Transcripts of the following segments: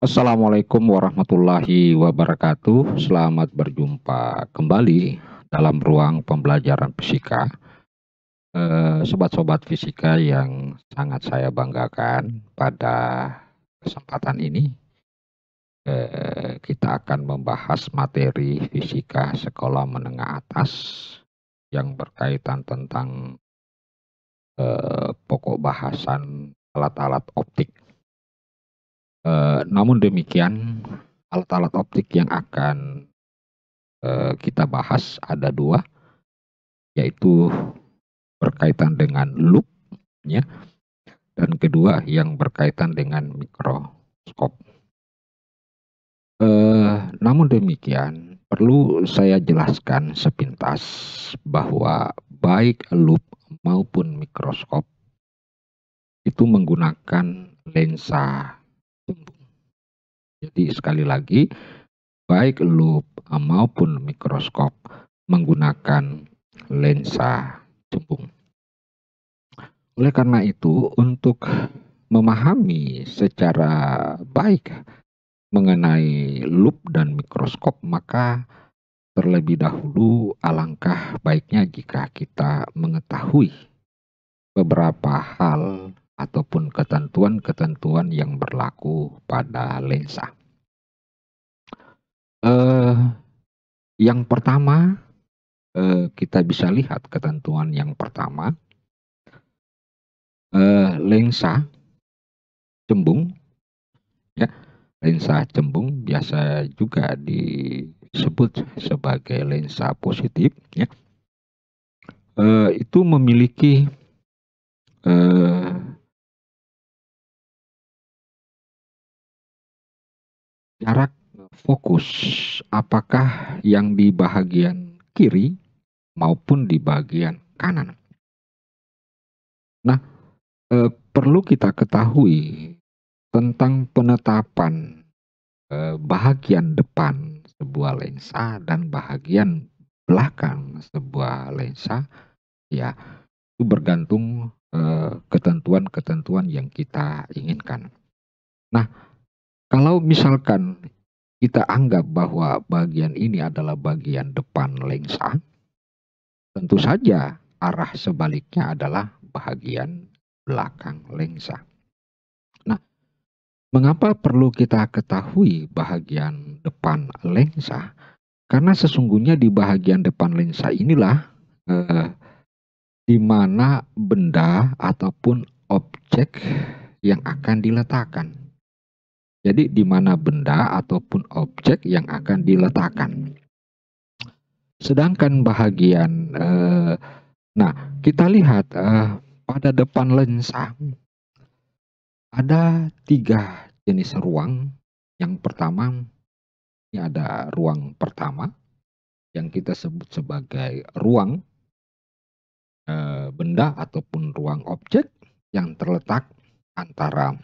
Assalamualaikum warahmatullahi wabarakatuh. Selamat berjumpa kembali dalam ruang pembelajaran fisika. Sobat-sobat fisika yang sangat saya banggakan, pada kesempatan ini kita akan membahas materi fisika sekolah menengah atas yang berkaitan tentang pokok bahasan alat-alat optik. Namun demikian, alat-alat optik yang akan kita bahas ada dua, yaitu berkaitan dengan loop, ya, dan kedua yang berkaitan dengan mikroskop. Namun demikian, perlu saya jelaskan sepintas bahwa baik loop maupun mikroskop itu menggunakan lensa cembung. Jadi sekali lagi, baik loop maupun mikroskop menggunakan lensa cembung. Oleh karena itu, untuk memahami secara baik mengenai loop dan mikroskop, maka terlebih dahulu alangkah baiknya jika kita mengetahui beberapa hal ataupun ketentuan-ketentuan yang berlaku pada lensa. Yang pertama, kita bisa lihat ketentuan yang pertama, lensa cembung, ya, lensa cembung biasa juga disebut sebagai lensa positif, ya, itu memiliki jarak fokus, apakah yang di bagian kiri maupun di bagian kanan. Nah, perlu kita ketahui tentang penetapan bahagian depan sebuah lensa dan bahagian belakang sebuah lensa, ya, itu bergantung ketentuan-ketentuan yang kita inginkan. Nah, kalau misalkan kita anggap bahwa bagian ini adalah bagian depan lensa, tentu saja arah sebaliknya adalah bagian belakang lensa. Nah, mengapa perlu kita ketahui bagian depan lensa? Karena sesungguhnya di bagian depan lensa inilah di mana benda ataupun objek yang akan diletakkan. Jadi di mana benda ataupun objek yang akan diletakkan. Sedangkan bahagian, nah kita lihat pada depan lensa ada 3 jenis ruang. Yang pertama, ini ada ruang pertama yang kita sebut sebagai ruang benda ataupun ruang objek yang terletak antara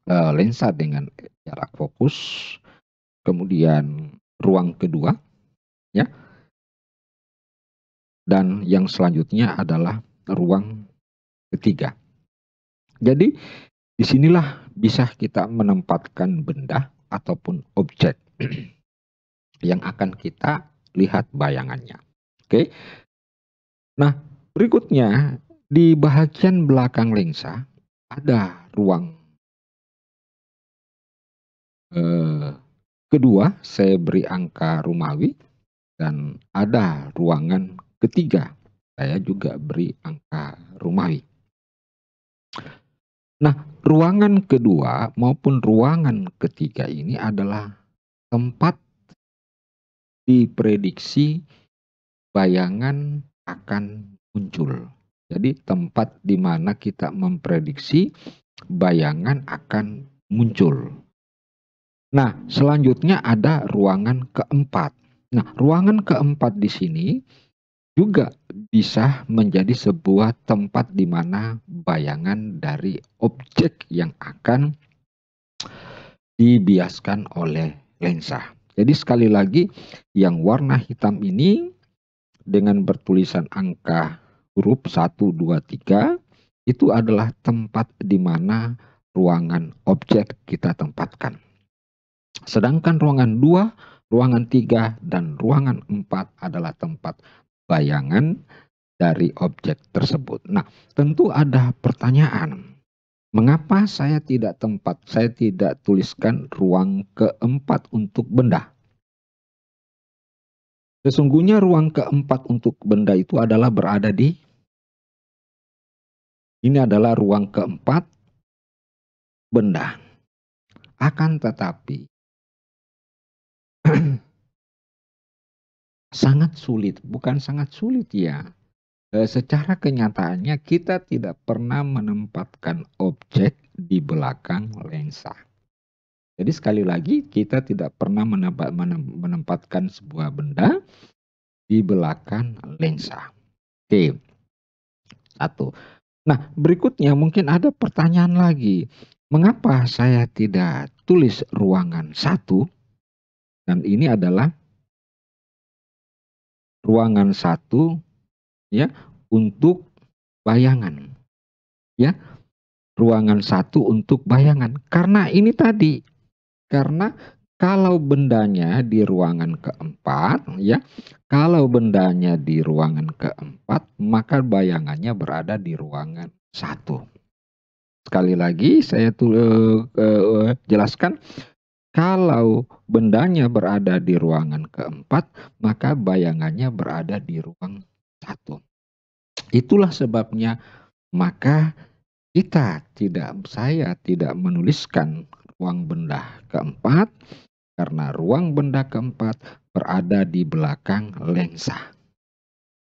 lensa dengan jarak fokus. Kemudian ruang kedua, ya, dan yang selanjutnya adalah ruang ketiga. Jadi disinilah bisa kita menempatkan benda ataupun objek yang akan kita lihat bayangannya. Oke. Nah, berikutnya di bagian belakang lensa ada ruang kedua, saya beri angka Romawi, dan ada ruangan ketiga, saya juga beri angka Romawi. Nah, ruangan kedua maupun ruangan ketiga ini adalah tempat diprediksi bayangan akan muncul. Jadi tempat di mana kita memprediksi bayangan akan muncul. Nah, selanjutnya ada ruangan keempat. Nah, ruangan keempat di sini juga bisa menjadi sebuah tempat di mana bayangan dari objek yang akan dibiaskan oleh lensa. Jadi sekali lagi, yang warna hitam ini dengan bertulisan angka huruf 1, 2, 3 itu adalah tempat di mana ruangan objek kita tempatkan. Sedangkan ruangan 2, ruangan 3, dan ruangan 4 adalah tempat bayangan dari objek tersebut. Nah, tentu ada pertanyaan. Mengapa saya tidak tuliskan ruang keempat untuk benda? Sesungguhnya ruang keempat untuk benda itu adalah berada di, ini adalah ruang keempat benda. Akan tetapi sangat sulit, bukan sangat sulit ya. Secara kenyataannya kita tidak pernah menempatkan objek di belakang lensa. Jadi sekali lagi kita tidak pernah menempatkan sebuah benda di belakang lensa. Oke, satu. Nah, berikutnya mungkin ada pertanyaan lagi. Mengapa saya tidak tulis ruangan 1? Dan ini adalah ruangan 1 ya untuk bayangan. Ya, ruangan 1 untuk bayangan. Karena ini tadi, karena kalau bendanya di ruangan keempat ya, kalau bendanya di ruangan keempat, maka bayangannya berada di ruangan 1. Sekali lagi saya jelaskan, kalau bendanya berada di ruangan keempat, maka bayangannya berada di ruang 1. Itulah sebabnya maka saya tidak menuliskan ruang benda keempat, karena ruang benda keempat berada di belakang lensa.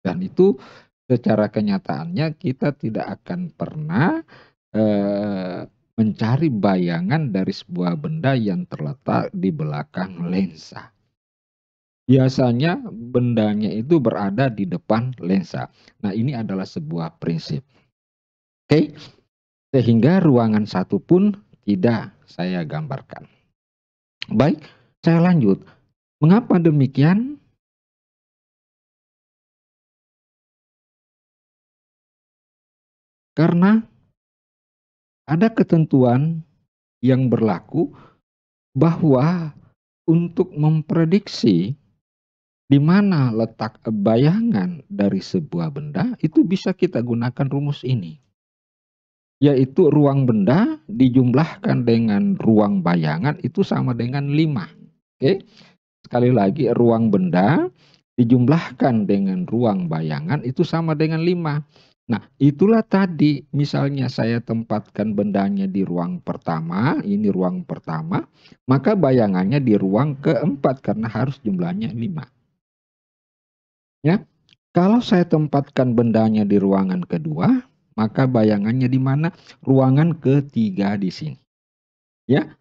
Dan itu secara kenyataannya kita tidak akan pernah mencari bayangan dari sebuah benda yang terletak di belakang lensa. Biasanya bendanya itu berada di depan lensa. Nah, ini adalah sebuah prinsip. Oke, sehingga ruangan 1 pun tidak saya gambarkan. Baik, saya lanjut. Mengapa demikian? Karena ada ketentuan yang berlaku bahwa untuk memprediksi di mana letak bayangan dari sebuah benda, itu bisa kita gunakan rumus ini. Yaitu ruang benda dijumlahkan dengan ruang bayangan itu sama dengan 5. Oke. Sekali lagi, ruang benda dijumlahkan dengan ruang bayangan itu sama dengan 5. Nah, itulah tadi misalnya saya tempatkan bendanya di ruang pertama, ini ruang pertama, maka bayangannya di ruang keempat karena harus jumlahnya 5. Ya, kalau saya tempatkan bendanya di ruangan kedua, maka bayangannya di mana? Ruangan ketiga di sini. Ya,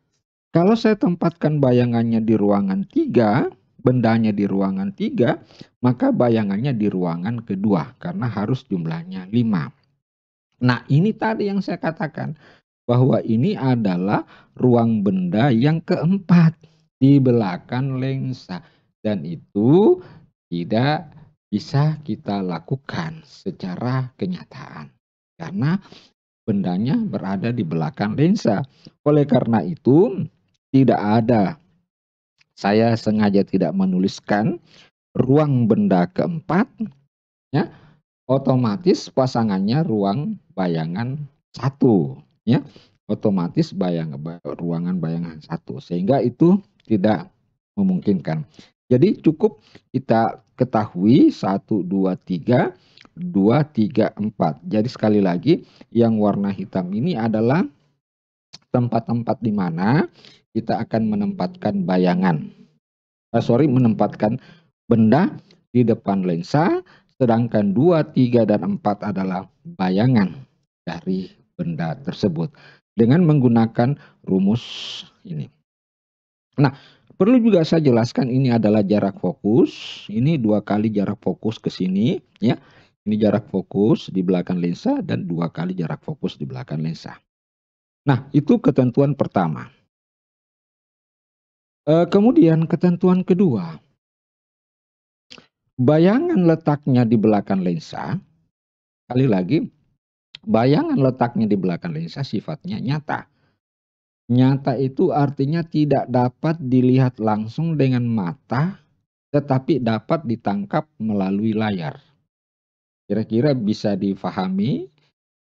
kalau saya tempatkan bayangannya di ruangan 3, bendanya di ruangan 3, maka bayangannya di ruangan kedua karena harus jumlahnya 5. Nah, ini tadi yang saya katakan bahwa ini adalah ruang benda yang keempat di belakang lensa, dan itu tidak bisa kita lakukan secara kenyataan karena bendanya berada di belakang lensa. Oleh karena itu, tidak ada, saya sengaja tidak menuliskan ruang benda keempat, ya, otomatis pasangannya ruang bayangan 1, ya, otomatis ruangan bayangan 1, sehingga itu tidak memungkinkan. Jadi cukup kita ketahui 1, 2, 3, 2, 3, 4. Jadi sekali lagi, yang warna hitam ini adalah tempat-tempat di mana kita akan menempatkan menempatkan benda di depan lensa, sedangkan 2, 3, dan 4 adalah bayangan dari benda tersebut dengan menggunakan rumus ini. Nah, perlu juga saya jelaskan ini adalah jarak fokus. Ini 2 kali jarak fokus ke sini, ya. Ini jarak fokus di belakang lensa dan 2 kali jarak fokus di belakang lensa. Nah, itu ketentuan pertama. Kemudian ketentuan kedua, bayangan letaknya di belakang lensa, sekali lagi, bayangan letaknya di belakang lensa sifatnya nyata. Nyata itu artinya tidak dapat dilihat langsung dengan mata, tetapi dapat ditangkap melalui layar. Kira-kira bisa difahami?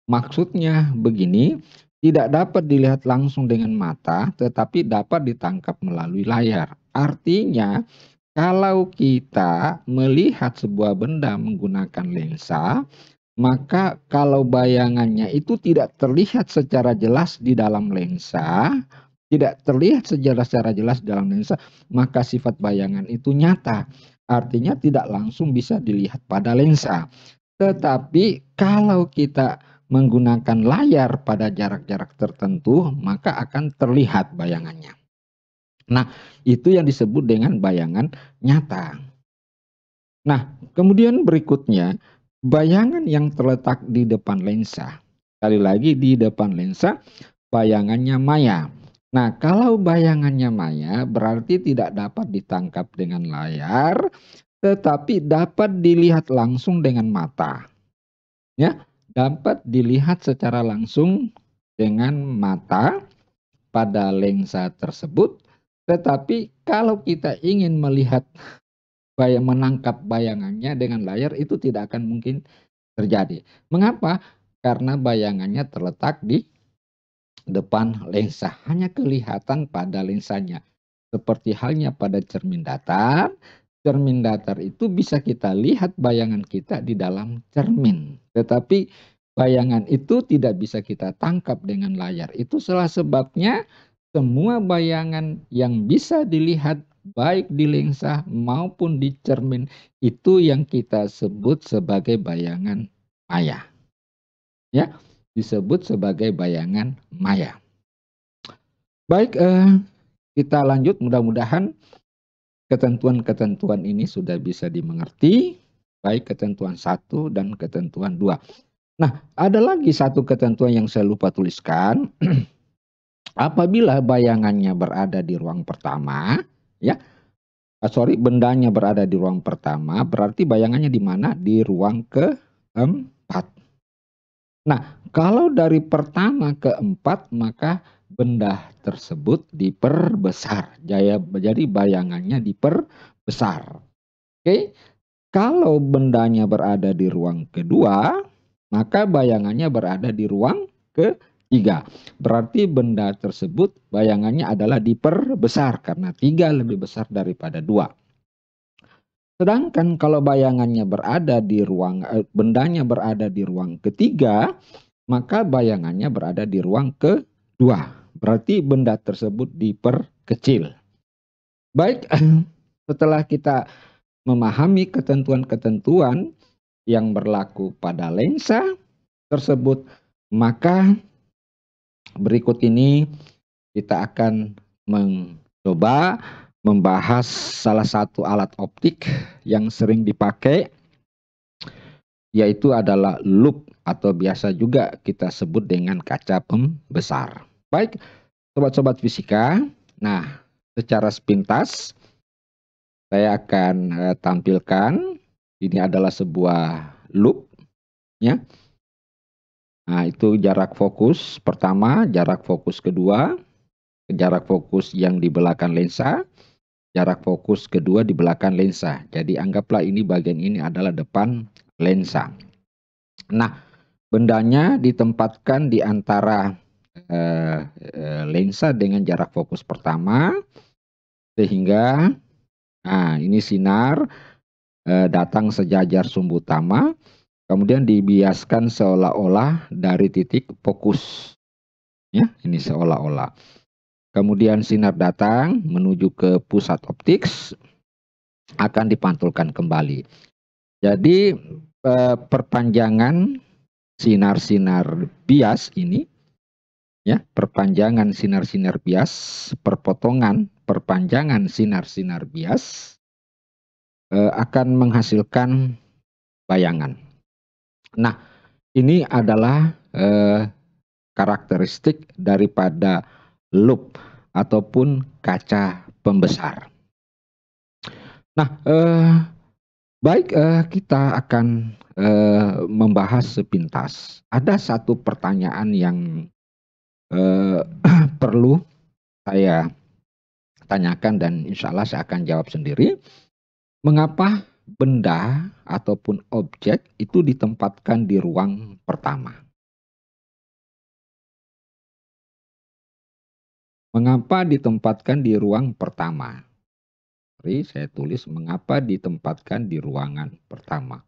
Maksudnya begini, tidak dapat dilihat langsung dengan mata, tetapi dapat ditangkap melalui layar. Artinya, kalau kita melihat sebuah benda menggunakan lensa, maka kalau bayangannya itu tidak terlihat secara jelas di dalam lensa, tidak terlihat secara jelas dalam lensa, maka sifat bayangan itu nyata. Artinya tidak langsung bisa dilihat pada lensa. Tetapi kalau kita menggunakan layar pada jarak-jarak tertentu, maka akan terlihat bayangannya. Nah, itu yang disebut dengan bayangan nyata. Nah, kemudian berikutnya, bayangan yang terletak di depan lensa. Sekali lagi, di depan lensa, bayangannya maya. Nah, kalau bayangannya maya, berarti tidak dapat ditangkap dengan layar, tetapi dapat dilihat langsung dengan mata. Ya, dapat dilihat secara langsung dengan mata pada lensa tersebut, tetapi kalau kita ingin melihat menangkap bayangannya dengan layar itu tidak akan mungkin terjadi. Mengapa? Karena bayangannya terletak di depan lensa, hanya kelihatan pada lensanya. Seperti halnya pada cermin datar itu bisa kita lihat bayangan kita di dalam cermin. Tetapi bayangan itu tidak bisa kita tangkap dengan layar. Itu salah sebabnya semua bayangan yang bisa dilihat baik di lensa maupun di cermin itu yang kita sebut sebagai bayangan maya. Ya, disebut sebagai bayangan maya. Baik, kita lanjut, mudah-mudahan ketentuan-ketentuan ini sudah bisa dimengerti, baik ketentuan 1 dan ketentuan 2. Nah, ada lagi satu ketentuan yang saya lupa tuliskan. Apabila bayangannya berada di ruang pertama, ya, bendanya berada di ruang pertama, berarti bayangannya di mana? Di ruang keempat. Nah, kalau dari pertama ke 4, maka benda tersebut diperbesar. Jadi bayangannya diperbesar. Oke, kalau bendanya berada di ruang kedua, maka bayangannya berada di ruang ketiga. Berarti benda tersebut bayangannya adalah diperbesar karena 3 lebih besar daripada 2. Sedangkan kalau bayangannya berada di bendanya berada di ruang ketiga, maka bayangannya berada di ruang kedua. Berarti benda tersebut diperkecil. Baik, setelah kita memahami ketentuan-ketentuan yang berlaku pada lensa tersebut, maka berikut ini kita akan mencoba membahas salah satu alat optik yang sering dipakai, yaitu adalah loop atau biasa juga kita sebut dengan kaca pembesar. Baik, sobat-sobat fisika, nah secara sepintas saya akan tampilkan ini adalah sebuah loop, ya. Nah, itu jarak fokus pertama, jarak fokus kedua, jarak fokus yang di belakang lensa, jarak fokus kedua di belakang lensa. Jadi anggaplah ini bagian ini adalah depan lensa. Nah, bendanya ditempatkan di antara lensa dengan jarak fokus pertama, sehingga ini sinar datang sejajar sumbu utama, kemudian dibiaskan seolah-olah dari titik fokus. Ya, ini seolah-olah. Kemudian sinar datang menuju ke pusat optik, akan dipantulkan kembali. Jadi perpanjangan sinar-sinar bias ini, ya, perpanjangan sinar-sinar bias, perpanjangan sinar-sinar bias akan menghasilkan bayangan. Nah, ini adalah karakteristik daripada loop ataupun kaca pembesar. Nah, baik, kita akan membahas sepintas. Ada satu pertanyaan yang perlu saya tanyakan dan insya Allah saya akan jawab sendiri. Mengapa benda ataupun objek itu ditempatkan di ruang pertama? Mengapa ditempatkan di ruang pertama? Mari saya tulis mengapa ditempatkan di ruangan pertama.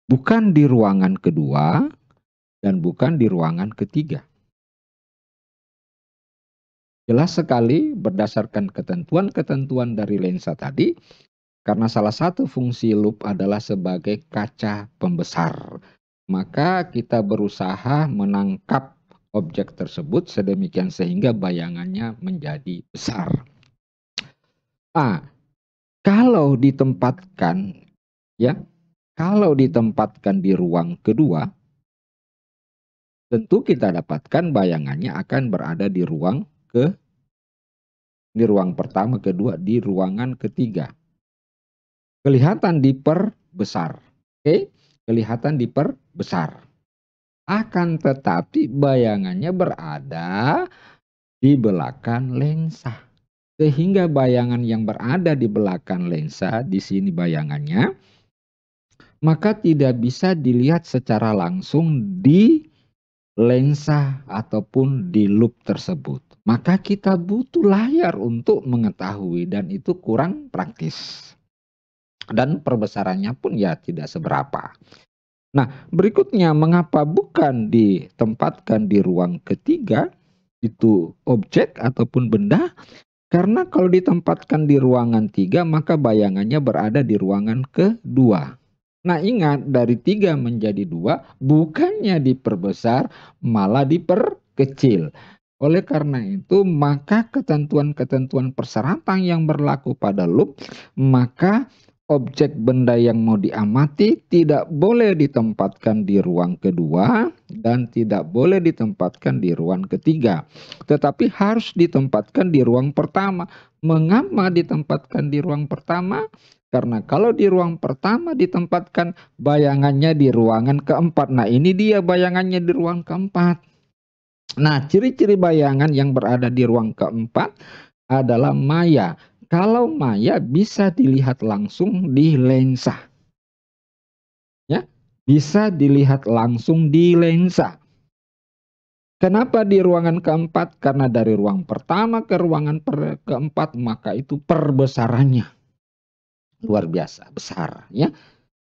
Bukan di ruangan kedua dan bukan di ruangan ketiga. Jelas sekali berdasarkan ketentuan-ketentuan dari lensa tadi, karena salah satu fungsi lup adalah sebagai kaca pembesar. Maka kita berusaha menangkap objek tersebut sedemikian sehingga bayangannya menjadi besar. Kalau ditempatkan di ruang kedua, tentu kita dapatkan bayangannya akan berada di ruang pertama, kedua, di ruangan ketiga. Kelihatan diperbesar. Oke, kelihatan diperbesar. Akan tetapi bayangannya berada di belakang lensa. Sehingga bayangan yang berada di belakang lensa, di sini bayangannya, maka tidak bisa dilihat secara langsung di lensa ataupun di lup tersebut. Maka kita butuh layar untuk mengetahui dan itu kurang praktis. Dan perbesarannya pun ya tidak seberapa. Nah, berikutnya mengapa bukan ditempatkan di ruang ketiga, itu objek ataupun benda? Karena kalau ditempatkan di ruangan 3 maka bayangannya berada di ruangan kedua. Nah, ingat dari 3 menjadi 2 bukannya diperbesar malah diperkecil. Oleh karena itu maka ketentuan-ketentuan persyaratan yang berlaku pada lup, maka objek benda yang mau diamati tidak boleh ditempatkan di ruang kedua dan tidak boleh ditempatkan di ruang ketiga. Tetapi harus ditempatkan di ruang pertama. Mengapa ditempatkan di ruang pertama? Karena kalau di ruang pertama ditempatkan bayangannya di ruangan keempat. Nah, ini dia bayangannya di ruang keempat. Nah, ciri-ciri bayangan yang berada di ruang keempat adalah maya. Kalau maya bisa dilihat langsung di lensa. Ya, bisa dilihat langsung di lensa. Kenapa di ruangan keempat? Karena dari ruang pertama ke ruangan keempat maka itu perbesarannya luar biasa besar, ya.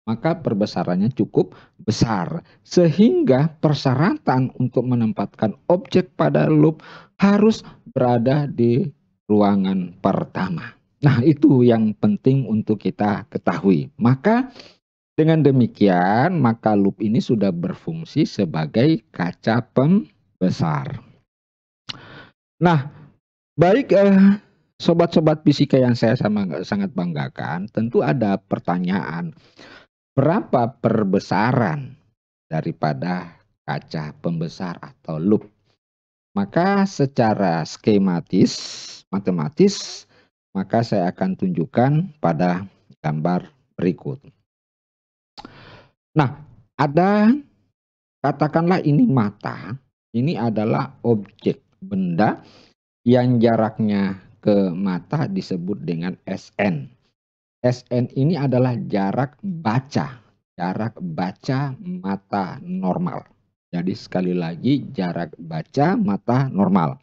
Maka perbesarannya cukup besar sehingga persyaratan untuk menempatkan objek pada lup harus berada di ruangan pertama. Nah, itu yang penting untuk kita ketahui. Maka dengan demikian maka lup ini sudah berfungsi sebagai kaca pembesar. Nah, baik sobat-sobat fisika yang saya sangat banggakan, tentu ada pertanyaan, berapa perbesaran daripada kaca pembesar atau lup? Maka secara skematis, matematis, maka saya akan tunjukkan pada gambar berikut. Nah, ada, katakanlah ini mata, ini adalah objek benda yang jaraknya ke mata disebut dengan SN. SN ini adalah jarak baca mata normal. Jadi sekali lagi jarak baca mata normal.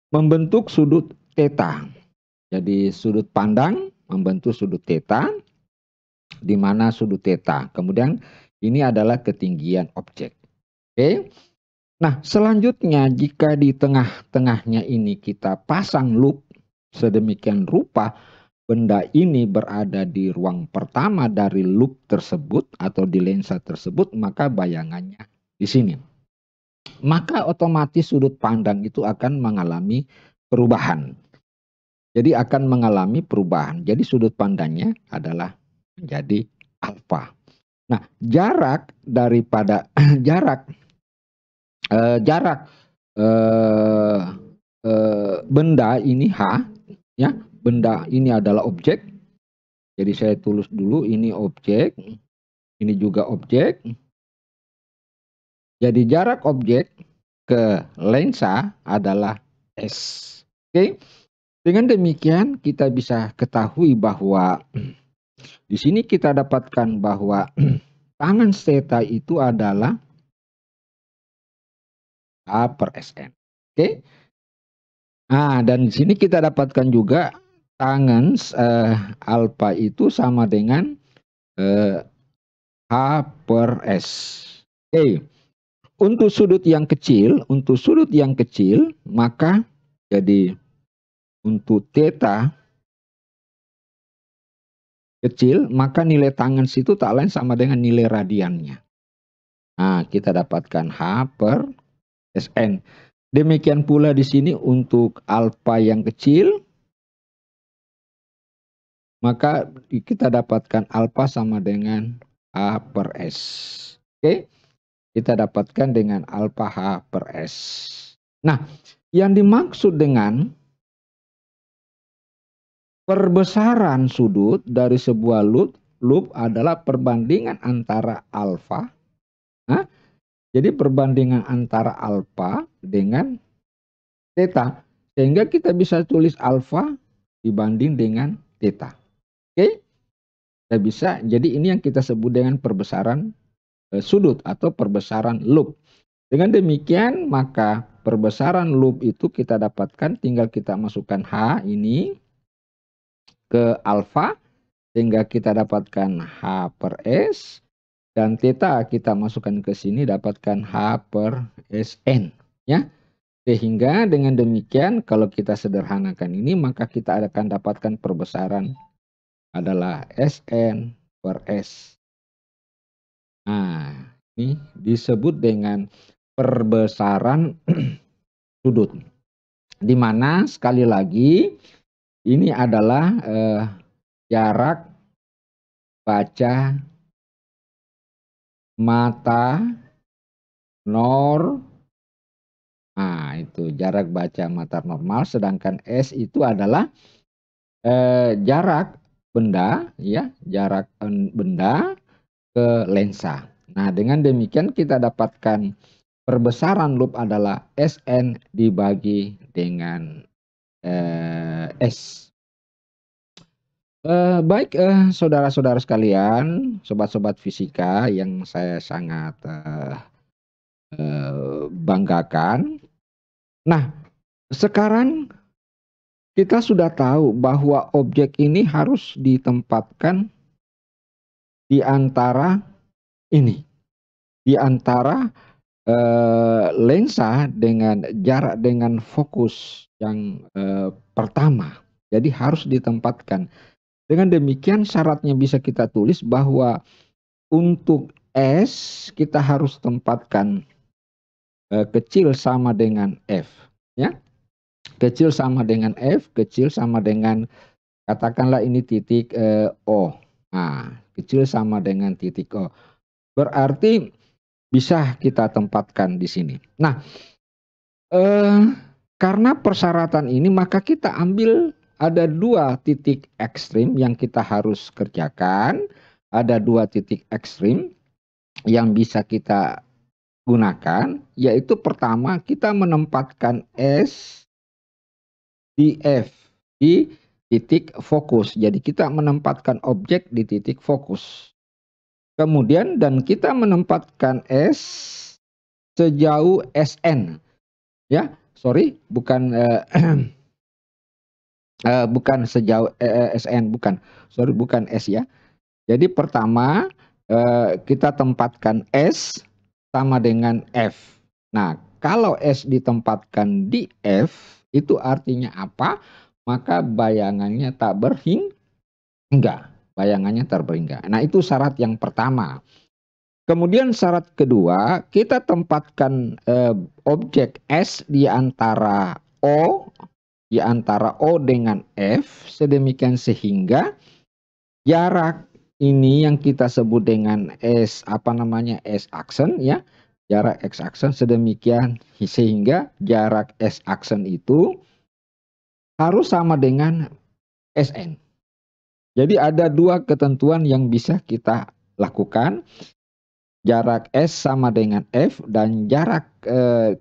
Membentuk sudut theta. Jadi sudut pandang membentuk sudut theta, di mana sudut theta. Kemudian ini adalah ketinggian objek. Oke. Nah, selanjutnya jika di tengah-tengahnya ini kita pasang lup sedemikian rupa benda ini berada di ruang pertama dari lup tersebut atau di lensa tersebut, maka bayangannya di sini. Maka otomatis sudut pandang itu akan mengalami perubahan. Jadi akan mengalami perubahan. Jadi sudut pandangnya adalah menjadi alfa. Nah, jarak daripada benda ini H, ya, benda ini adalah objek. Jadi saya tulis dulu ini objek, ini juga objek. Jadi jarak objek ke lensa adalah S. Oke. Dengan demikian kita bisa ketahui bahwa di sini kita dapatkan bahwa tangen theta itu adalah A per Sn. Oke. Nah, dan di sini kita dapatkan juga tangen alfa itu sama dengan H per S. Oke. Untuk sudut yang kecil, maka jadi untuk theta kecil, maka nilai tangen situ tak lain sama dengan nilai radiannya. Nah, kita dapatkan H per Sn. Demikian pula di sini untuk alfa yang kecil, maka kita dapatkan alfa sama dengan H per S. Oke, kita dapatkan dengan alfa H per S. Nah, yang dimaksud dengan perbesaran sudut dari sebuah loop adalah perbandingan antara alfa. Nah, jadi perbandingan antara alfa dengan theta. Sehingga kita bisa tulis alfa dibanding dengan theta. Oke? Kita bisa. Jadi ini yang kita sebut dengan perbesaran sudut atau perbesaran loop. Dengan demikian maka perbesaran loop itu kita dapatkan, tinggal kita masukkan H ini ke alfa sehingga kita dapatkan H per S, dan theta kita masukkan ke sini dapatkan H per Sn, ya. Sehingga dengan demikian kalau kita sederhanakan ini maka kita akan dapatkan perbesaran adalah Sn per S. Nah, ini disebut dengan perbesaran sudut. Di mana sekali lagi ini adalah jarak baca mata nah itu jarak baca mata normal, sedangkan S itu adalah jarak benda, ya, jarak benda ke lensa. Nah, dengan demikian kita dapatkan perbesaran loop adalah Sn dibagi dengan S. Baik, saudara-saudara sekalian, sobat-sobat fisika yang saya sangat banggakan. Nah, sekarang kita sudah tahu bahwa objek ini harus ditempatkan di antara ini, di antara lensa dengan jarak dengan fokus yang pertama. Jadi harus ditempatkan. Dengan demikian syaratnya bisa kita tulis bahwa untuk S kita harus tempatkan kecil sama dengan F, ya. Kecil sama dengan F, kecil sama dengan katakanlah ini titik O. Nah, kecil sama dengan titik O. Berarti bisa kita tempatkan di sini. Nah, karena persyaratan ini maka kita ambil ada dua titik ekstrim yang kita harus kerjakan. Ada dua titik ekstrim yang bisa kita gunakan, yaitu pertama kita menempatkan S di F, di titik fokus. Jadi kita menempatkan objek di titik fokus. Kemudian dan kita menempatkan S sejauh Sn. Ya, sorry, bukan bukan sejauh Sn, bukan. Sorry, bukan S ya. Jadi pertama kita tempatkan S sama dengan F. Nah, kalau S ditempatkan di F, itu artinya apa? Maka bayangannya tak berhingga. Bayangannya terberhingga. Nah, itu syarat yang pertama. Kemudian syarat kedua, kita tempatkan objek S di antara O dengan F, sedemikian sehingga jarak ini yang kita sebut dengan S aksen, ya, jarak X aksen, sedemikian sehingga jarak S aksen itu harus sama dengan Sn. Jadi ada dua ketentuan yang bisa kita lakukan. jarak S sama dengan F dan jarak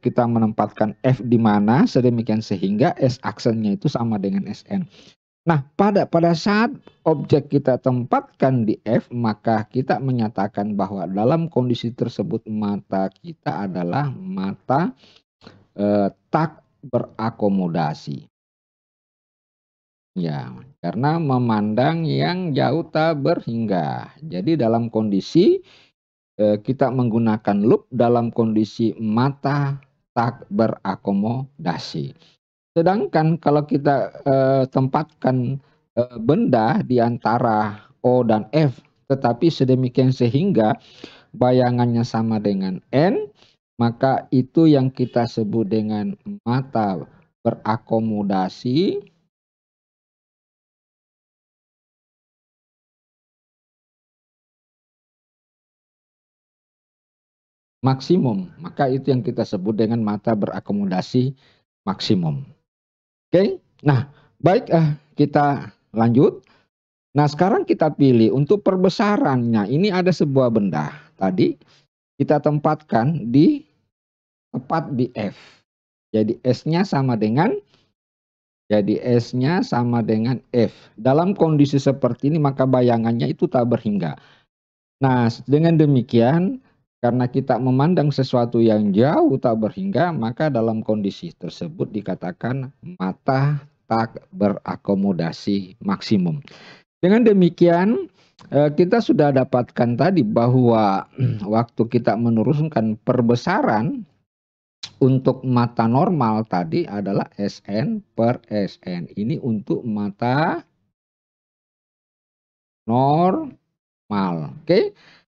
kita menempatkan F di mana sedemikian sehingga S aksennya itu sama dengan Sn. Nah, pada saat objek kita tempatkan di F, maka kita menyatakan bahwa dalam kondisi tersebut mata kita adalah mata tak berakomodasi. Ya, karena memandang yang jauh tak berhingga. Jadi dalam kondisi kita menggunakan loop dalam kondisi mata tak berakomodasi. Sedangkan kalau kita tempatkan benda di antara O dan F, tetapi sedemikian sehingga bayangannya sama dengan N, maka itu yang kita sebut dengan mata berakomodasi maksimum. Maka itu yang kita sebut dengan mata berakomodasi maksimum. Oke, nah baik, kita lanjut. Nah sekarang kita pilih untuk perbesarannya. Ini ada sebuah benda tadi kita tempatkan tepat di F. Jadi S-nya sama dengan F. Dalam kondisi seperti ini maka bayangannya itu tak berhingga. Nah dengan demikian karena kita memandang sesuatu yang jauh tak berhingga, maka dalam kondisi tersebut dikatakan mata tak berakomodasi maksimum. Dengan demikian kita sudah dapatkan tadi bahwa waktu kita menurunkan perbesaran untuk mata normal tadi adalah Sn per Sn. Ini untuk mata normal. Oke.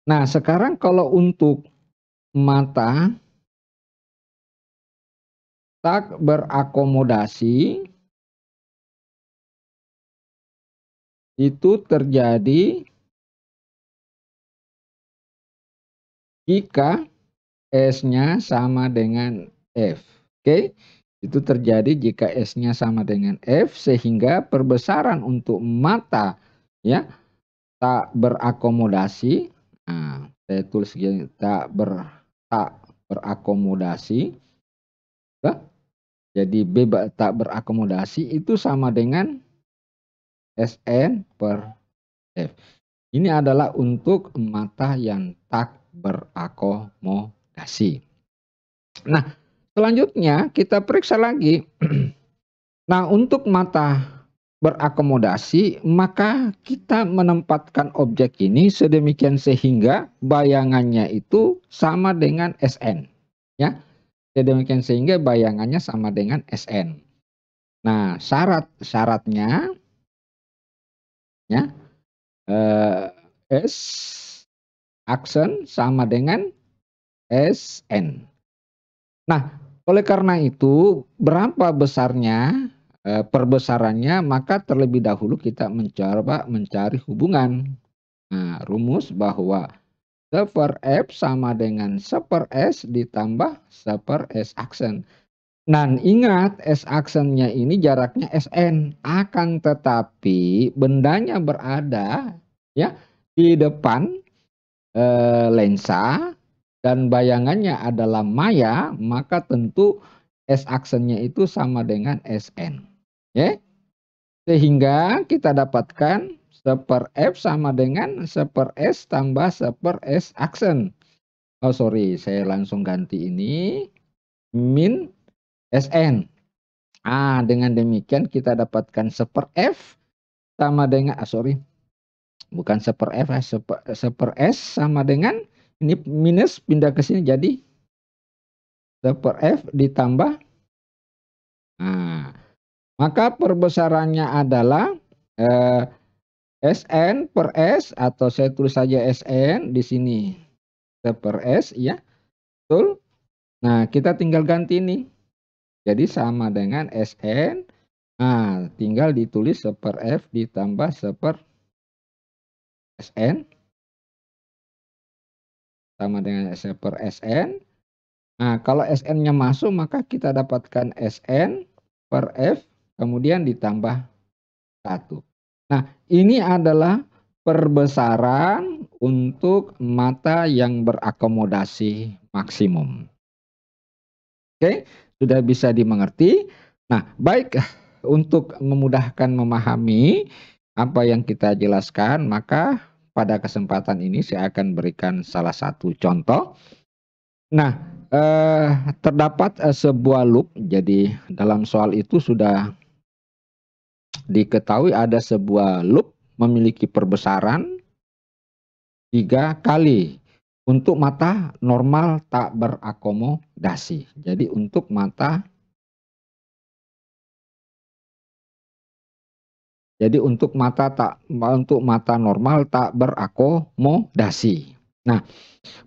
Nah, sekarang kalau untuk mata tak berakomodasi itu terjadi jika S-nya sama dengan F. Oke. Itu terjadi jika S-nya sama dengan F sehingga perbesaran untuk mata ya tak berakomodasi. Nah, saya tulis gini, tak berakomodasi. Jadi B tak berakomodasi itu sama dengan Sn per F. Ini adalah untuk mata yang tak berakomodasi. Nah, selanjutnya kita periksa lagi. Nah, untuk mata berakomodasi, maka kita menempatkan objek ini sedemikian sehingga bayangannya itu sama dengan Sn. Ya, sedemikian sehingga bayangannya sama dengan Sn. Nah, syaratnya ya S aksen sama dengan Sn. Nah, oleh karena itu berapa besarnya perbesarannya, maka terlebih dahulu kita mencoba mencari hubungan. Nah, rumus bahwa 1 per F sama dengan 1 per S ditambah 1 per S aksen. Dan ingat S aksennya ini jaraknya Sn, akan tetapi bendanya berada ya di depan lensa dan bayangannya adalah maya, maka tentu S aksennya itu sama dengan Sn. Ya. Sehingga kita dapatkan 1 per F sama dengan 1 per S tambah 1 per S aksen. Oh sorry, saya langsung ganti ini min Sn. Dengan demikian kita dapatkan 1 per F sama dengan bukan 1 per F, 1 per S sama dengan ini minus pindah ke sini jadi 1 per F ditambah. Maka perbesarannya adalah Sn per S atau saya tulis saja Sn di sini 1 per S ya. Betul? Nah, kita tinggal ganti ini. Jadi sama dengan Sn. Nah, tinggal ditulis 1 per F ditambah 1 per Sn sama dengan 1 per Sn. Nah, kalau Sn-nya masuk maka kita dapatkan Sn per F kemudian ditambah 1. Nah, ini adalah perbesaran untuk mata yang berakomodasi maksimum. Oke, sudah bisa dimengerti. Nah, baik, untuk memudahkan memahami apa yang kita jelaskan, maka pada kesempatan ini saya akan berikan salah satu contoh. Nah, terdapat sebuah loop. Jadi dalam soal itu sudah diketahui ada sebuah loop memiliki perbesaran 3 kali untuk mata normal tak berakomodasi. Jadi untuk mata normal tak berakomodasi. Nah,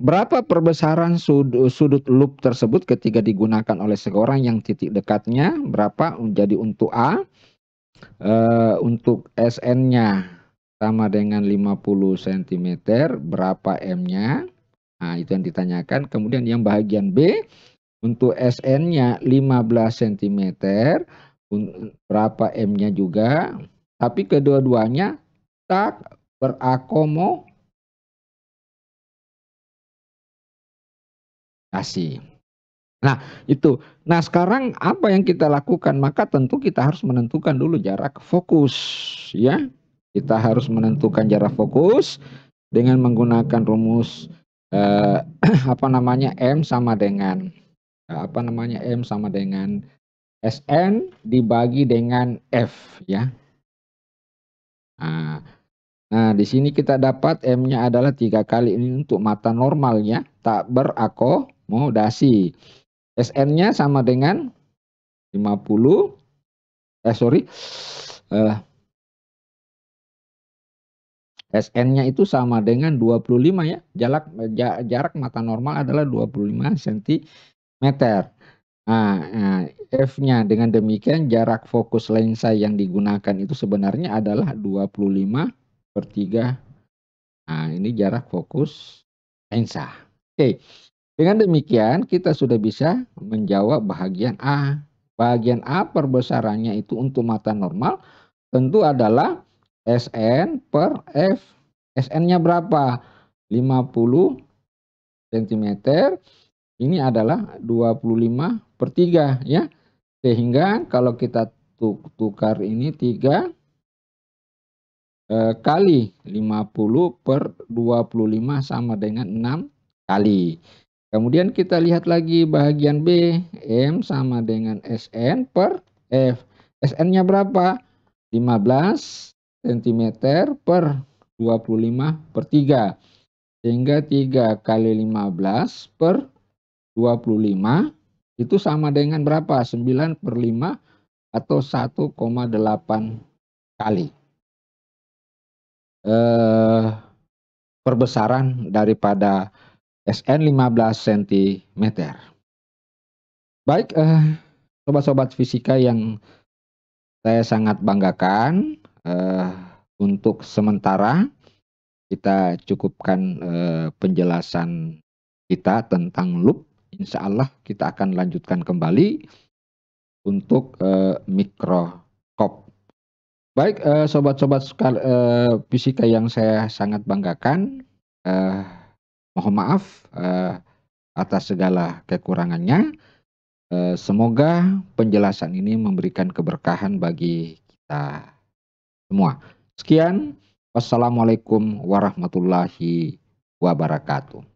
berapa perbesaran sudut loop tersebut ketika digunakan oleh seseorang yang titik dekatnya berapa? Jadi untuk A, untuk SN-nya sama dengan 50 cm, berapa M-nya? Nah, itu yang ditanyakan. Kemudian yang bagian B, untuk SN-nya 15 cm, berapa M-nya juga. Tapi kedua-duanya tak berakomodasi. Nah, itu. Nah, sekarang apa yang kita lakukan? Maka tentu kita harus menentukan dulu jarak fokus, ya. Kita harus menentukan jarak fokus dengan menggunakan rumus M sama dengan M sama dengan SN dibagi dengan F, ya. Nah, di sini kita dapat M-nya adalah 3 kali, ini untuk mata normalnya tak berakomodasi. SN-nya sama dengan 50, SN-nya itu sama dengan 25, ya. Jarak mata normal adalah 25 cm. Nah, F-nya dengan demikian jarak fokus lensa yang digunakan itu sebenarnya adalah 25/3. Nah, ini jarak fokus lensa. Oke, dengan demikian kita sudah bisa menjawab bagian A. Bagian A perbesarannya itu untuk mata normal tentu adalah SN per F. SN-nya berapa? 50 cm. Ini adalah 25/3, ya. Sehingga kalau kita tukar ini 3 kali 50/25 sama dengan 6 kali. Kemudian kita lihat lagi bagian B, M sama dengan SN per F. SN-nya berapa? 15 cm per 25/3. Sehingga 3 kali 15/25 itu sama dengan berapa? 9/5 atau 1,8 kali perbesaran daripada SN 15 cm. Baik, sobat-sobat fisika yang saya sangat banggakan, untuk sementara kita cukupkan penjelasan kita tentang loop. Insya Allah kita akan lanjutkan kembali untuk mikroskop. Baik, sobat-sobat fisika yang saya sangat banggakan, mohon maaf atas segala kekurangannya. Semoga penjelasan ini memberikan keberkahan bagi kita semua. Sekian, wassalamualaikum warahmatullahi wabarakatuh.